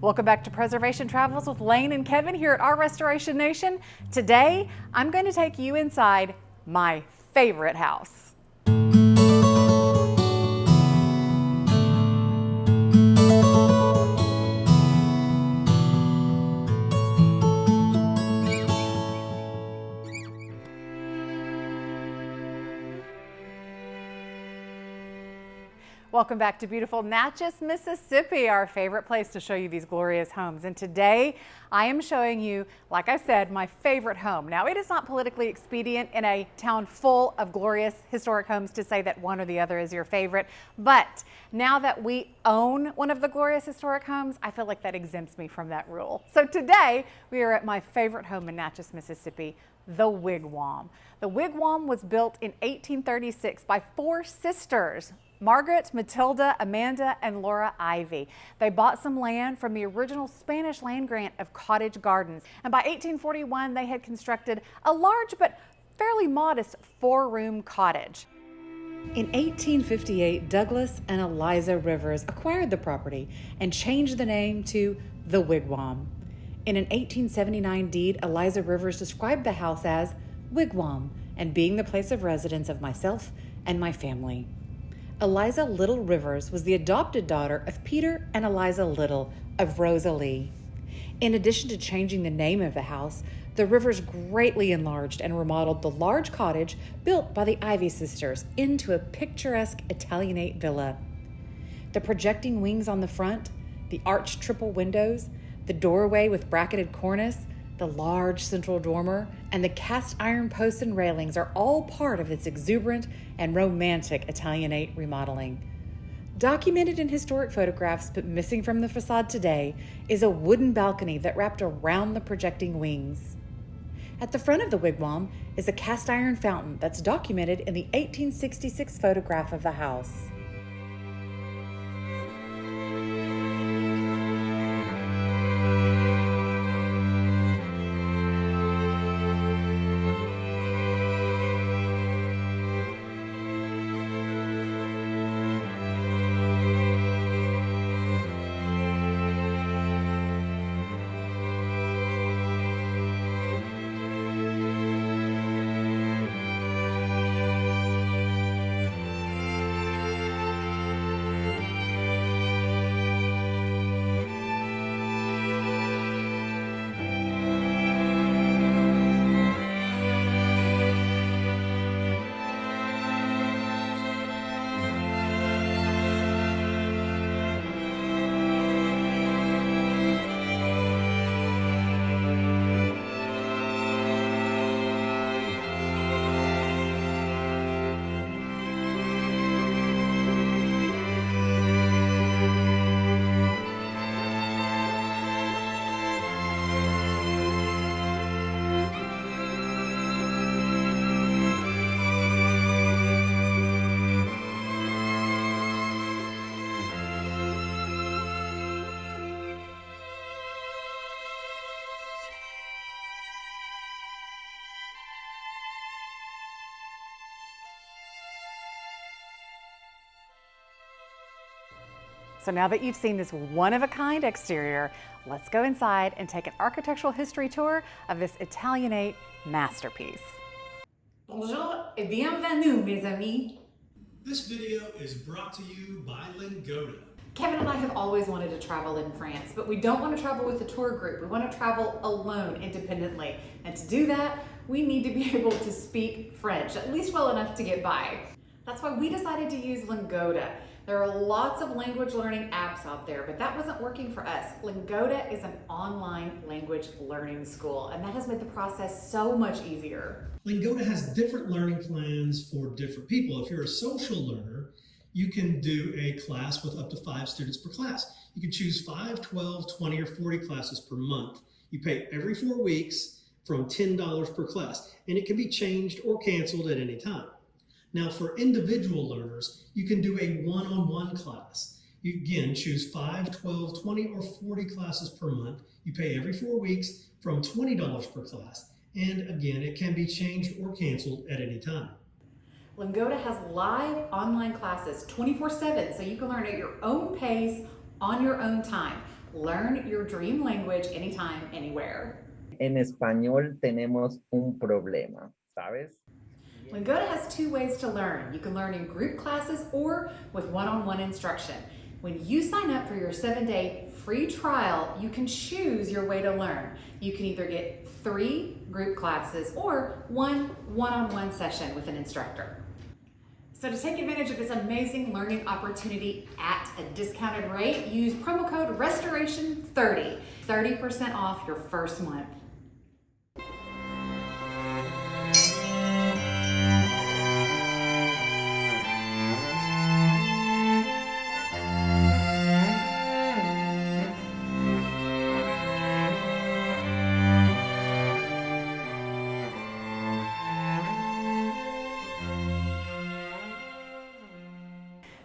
Welcome back to Preservation Travels with Laine and Kevin here at our Restoration Nation. Today, I'm going to take you inside my favorite house. Welcome back to beautiful Natchez, Mississippi, our favorite place to show you these glorious homes. And today I am showing you, like I said, my favorite home. Now, it is not politically expedient in a town full of glorious historic homes to say that one or the other is your favorite. But now that we own one of the glorious historic homes, I feel like that exempts me from that rule. So today we are at my favorite home in Natchez, Mississippi, the Wigwam. The Wigwam was built in 1836 by four sisters, Margaret, Matilda, Amanda, and Laura Ivy. They bought some land from the original Spanish land grant of Cottage Gardens. And by 1841, they had constructed a large but fairly modest four-room cottage. In 1858, Douglas and Eliza Rivers acquired the property and changed the name to the Wigwam. In an 1879 deed, Eliza Rivers described the house as Wigwam and being the place of residence of myself and my family. Eliza Little Rivers was the adopted daughter of Peter and Eliza Little of Rosalie. In addition to changing the name of the house, the Rivers greatly enlarged and remodeled the large cottage built by the Ivy sisters into a picturesque Italianate villa. The projecting wings on the front, the arched triple windows, the doorway with bracketed cornice, the large central dormer, and the cast iron posts and railings are all part of its exuberant and romantic Italianate remodeling. Documented in historic photographs but missing from the facade today is a wooden balcony that wrapped around the projecting wings. At the front of the Wigwam is a cast iron fountain that's documented in the 1866 photograph of the house. So now that you've seen this one-of-a-kind exterior, let's go inside and take an architectural history tour of this Italianate masterpiece. Bonjour et bienvenue, mes amis. This video is brought to you by Lingoda. Kevin and I have always wanted to travel in France, but we don't want to travel with a tour group. We want to travel alone, independently. And to do that, we need to be able to speak French, at least well enough to get by. That's why we decided to use Lingoda. There are lots of language learning apps out there, but that wasn't working for us. Lingoda is an online language learning school, and that has made the process so much easier. Lingoda has different learning plans for different people. If you're a social learner, you can do a class with up to 5 students per class. You can choose 5, 12, 20, or 40 classes per month. You pay every 4 weeks from $10 per class, and it can be changed or canceled at any time. Now, for individual learners, you can do a one-on-one class. You again choose 5, 12, 20, or 40 classes per month. You pay every 4 weeks from $20 per class. And again, it can be changed or canceled at any time. Lingoda has live online classes 24/7, so you can learn at your own pace on your own time. Learn your dream language anytime, anywhere. En español tenemos un problema, ¿sabes? Lingoda has two ways to learn. You can learn in group classes or with one-on-one instruction. When you sign up for your 7-day free trial, you can choose your way to learn. You can either get 3 group classes or one-on-one session with an instructor. So to take advantage of this amazing learning opportunity at a discounted rate, use promo code RESTORATION30, 30% off your first month.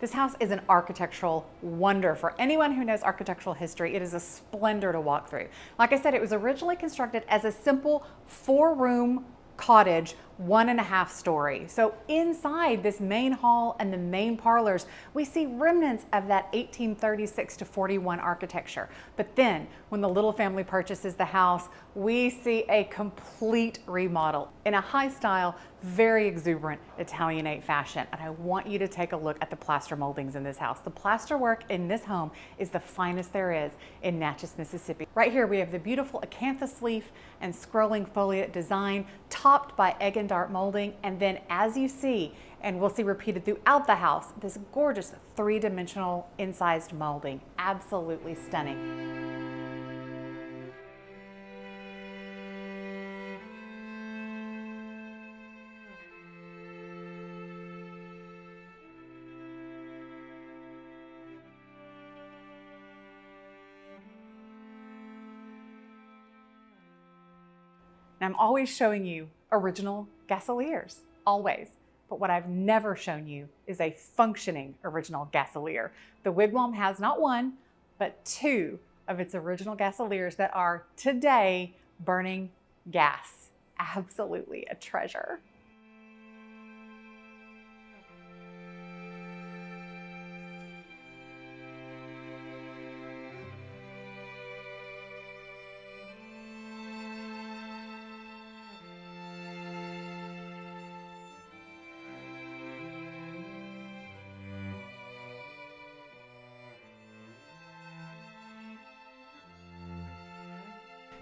This house is an architectural wonder. For anyone who knows architectural history, it is a splendor to walk through. Like I said, it was originally constructed as a simple 4-room cottage, 1.5 story. So inside this main hall and the main parlors, we see remnants of that 1836 to 41 architecture. But then when the Little family purchases the house, we see a complete remodel in a high style, very exuberant Italianate fashion. And I want you to take a look at the plaster moldings in this house. The plaster work in this home is the finest there is in Natchez, Mississippi. Right here we have the beautiful acanthus leaf and scrolling foliate design topped by egg and dart molding, and then as you see, and we'll see repeated throughout the house, this gorgeous 3-dimensional incised molding. Absolutely stunning. And I'm always showing you original gasoliers, always. But what I've never shown you is a functioning original gasolier. The Wigwam has not 1, but 2 of its original gasoliers that are today burning gas. Absolutely a treasure.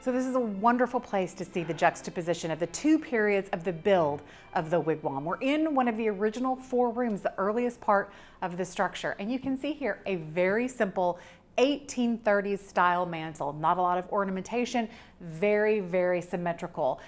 So this is a wonderful place to see the juxtaposition of the 2 periods of the build of the Wigwam. We're in one of the original 4 rooms, the earliest part of the structure. And you can see here a very simple 1830s style mantle. Not a lot of ornamentation, very, very symmetrical.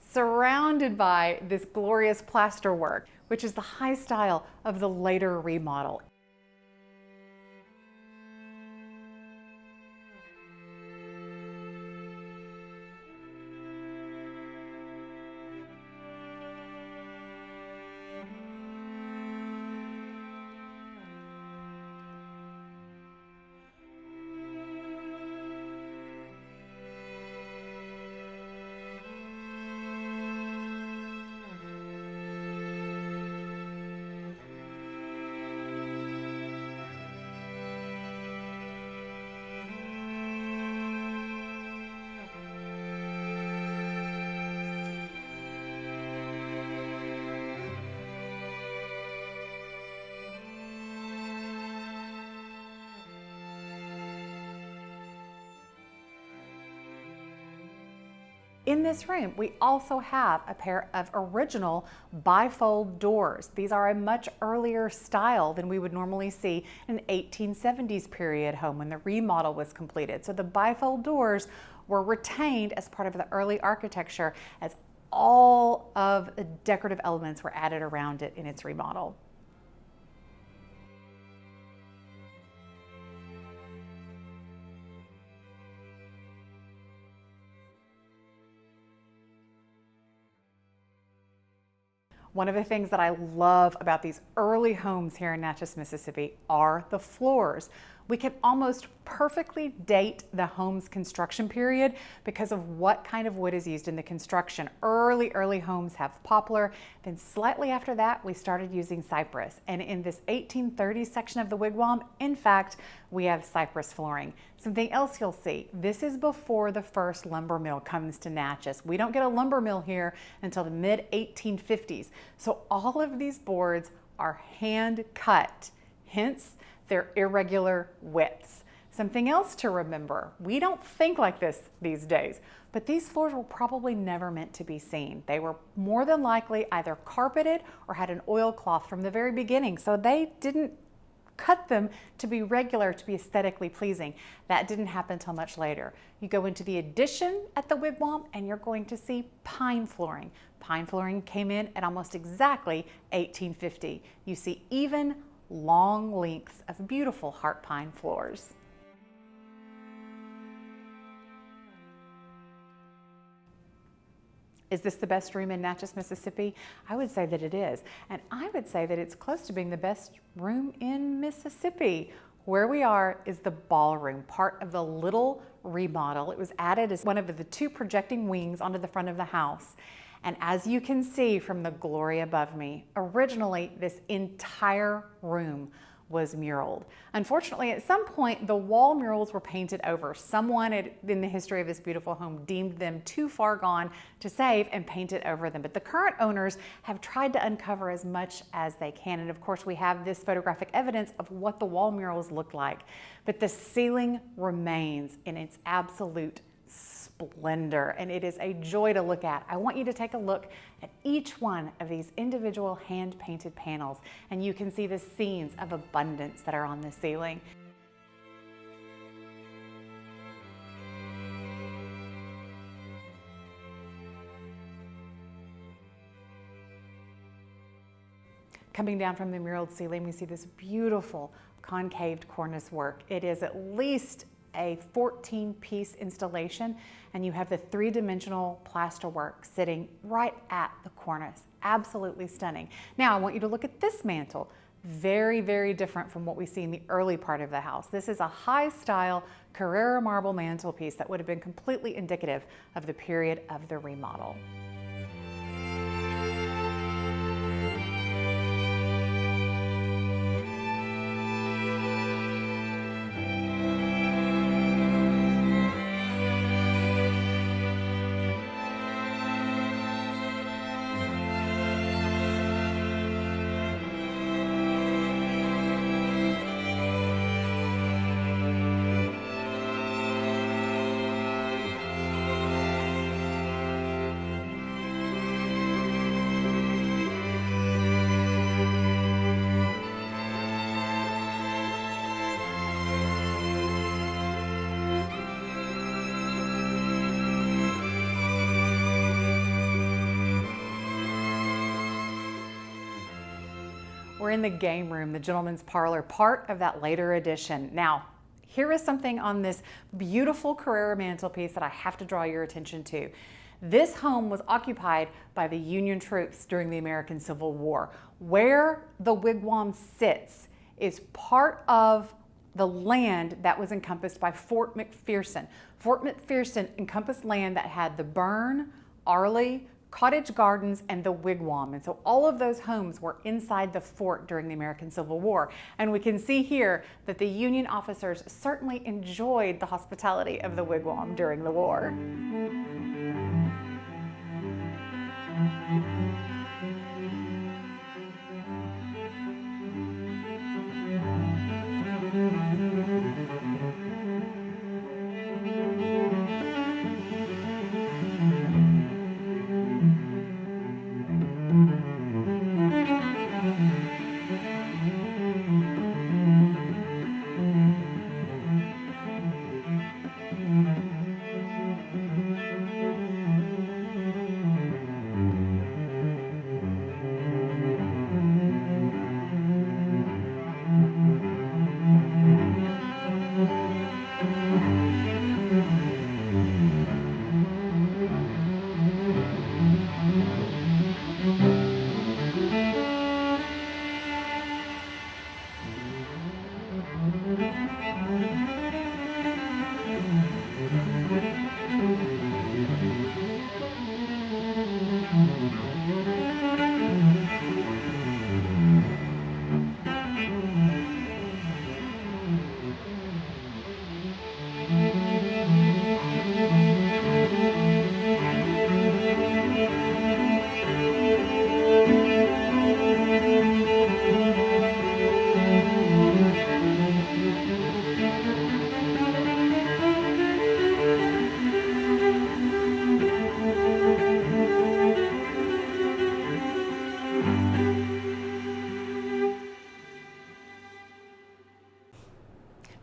Surrounded by this glorious plasterwork, which is the high style of the later remodel. In this room, we also have a pair of original bifold doors. These are a much earlier style than we would normally see in an 1870s period home when the remodel was completed. So the bifold doors were retained as part of the early architecture as all of the decorative elements were added around it in its remodel. One of the things that I love about these early homes here in Natchez, Mississippi are the floors. We can almost perfectly date the home's construction period because of what kind of wood is used in the construction. Early homes have poplar. Then slightly after that, we started using cypress. And in this 1830s section of the wigwam, in fact, we have cypress flooring. Something else you'll see, this is before the first lumber mill comes to Natchez. We don't get a lumber mill here until the mid-1850s. So all of these boards are hand cut, hence their irregular widths. Something else to remember, we don't think like this these days, but these floors were probably never meant to be seen. They were more than likely either carpeted or had an oilcloth from the very beginning, so they didn't cut them to be regular, to be aesthetically pleasing. That didn't happen until much later. You go into the addition at the wigwam and you're going to see pine flooring. Pine flooring came in at almost exactly 1850. You see even long lengths of beautiful heart pine floors. Is this the best room in Natchez, Mississippi? I would say that it is. And I would say that it's close to being the best room in Mississippi. Where we are is the ballroom, part of the little remodel. It was added as one of the 2 projecting wings onto the front of the house. And as you can see from the glory above me, originally this entire room was muraled. Unfortunately, at some point, the wall murals were painted over. Someone in the history of this beautiful home deemed them too far gone to save and painted over them. But the current owners have tried to uncover as much as they can. And of course, we have this photographic evidence of what the wall murals look like. But the ceiling remains in its absolute splendor, and it is a joy to look at. I want you to take a look at each one of these individual hand-painted panels, and you can see the scenes of abundance that are on the ceiling. Coming down from the muraled ceiling, we see this beautiful concaved cornice work. It is at least a 14-piece installation, and you have the 3-dimensional plasterwork sitting right at the cornice. Absolutely stunning. Now I want you to look at this mantle. Very different from what we see in the early part of the house. This is a high-style Carrara marble mantelpiece that would have been completely indicative of the period of the remodel. We're in the game room, the gentleman's parlor, part of that later addition. Now, here is something on this beautiful Carrara mantelpiece that I have to draw your attention to. This home was occupied by the Union troops during the American Civil War. Where the wigwam sits is part of the land that was encompassed by Fort McPherson. Fort McPherson encompassed land that had the burn, Arley, cottage gardens, and the wigwam. And so all of those homes were inside the fort during the American Civil War. And we can see here that the Union officers certainly enjoyed the hospitality of the wigwam during the war.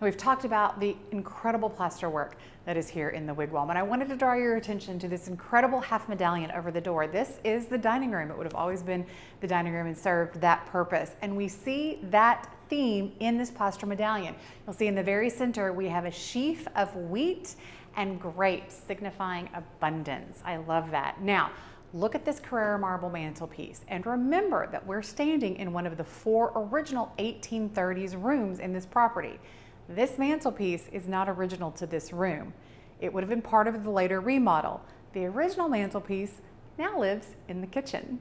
We've talked about the incredible plasterwork that is here in the Wigwam, and I wanted to draw your attention to this incredible half medallion over the door. This is the dining room. It would have always been the dining room and served that purpose, and we see that theme in this plaster medallion. You'll see in the very center we have a sheaf of wheat and grapes signifying abundance. I love that. Now, look at this Carrara marble mantelpiece and remember that we're standing in one of the 4 original 1830s rooms in this property. This mantelpiece is not original to this room. It would have been part of the later remodel. The original mantelpiece now lives in the kitchen.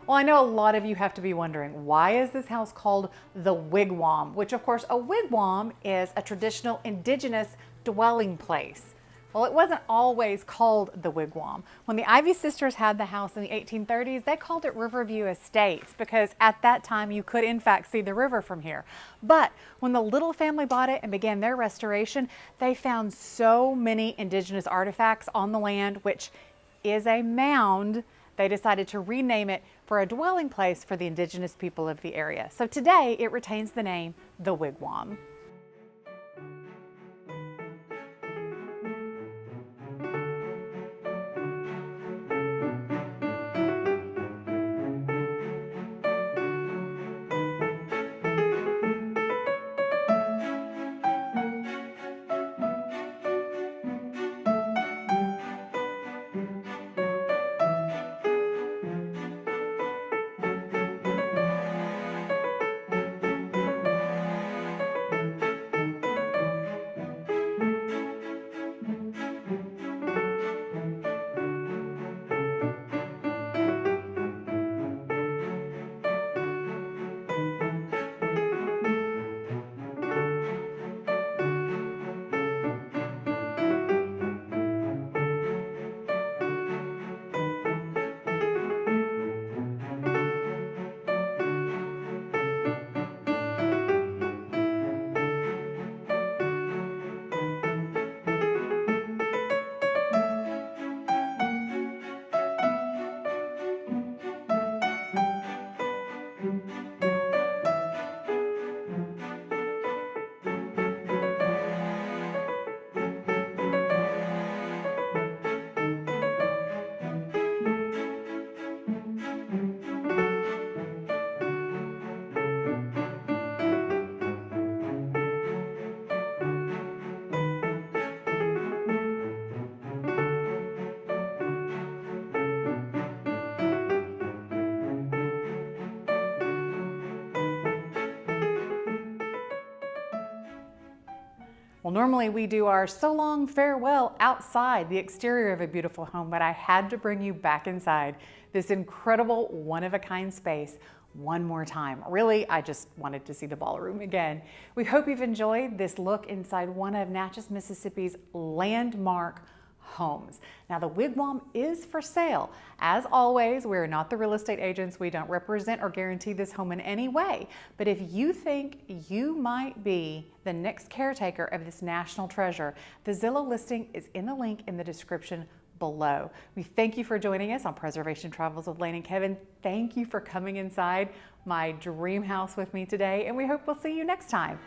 Well, I know a lot of you have to be wondering, why is this house called the Wigwam? Which, of course, a wigwam is a traditional indigenous dwelling place. Well, it wasn't always called the Wigwam. When the Ivy sisters had the house in the 1830s, they called it Riverview Estates because at that time you could in fact see the river from here. But when the Little family bought it and began their restoration, they found so many indigenous artifacts on the land, which is a mound. They decided to rename it for a dwelling place for the indigenous people of the area. So today it retains the name the Wigwam. Well, normally we do our so long farewell outside the exterior of a beautiful home, but I had to bring you back inside this incredible one-of-a-kind space one more time. Really, I just wanted to see the ballroom again. We hope you've enjoyed this look inside one of Natchez, Mississippi's landmark homes. Now, the Wigwam is for sale. As always, we're not the real estate agents. We don't represent or guarantee this home in any way. But if you think you might be the next caretaker of this national treasure, the Zillow listing is in the link in the description below. We thank you for joining us on Preservation Travels with Laine and Kevin. Thank you for coming inside my dream house with me today, and we hope we'll see you next time.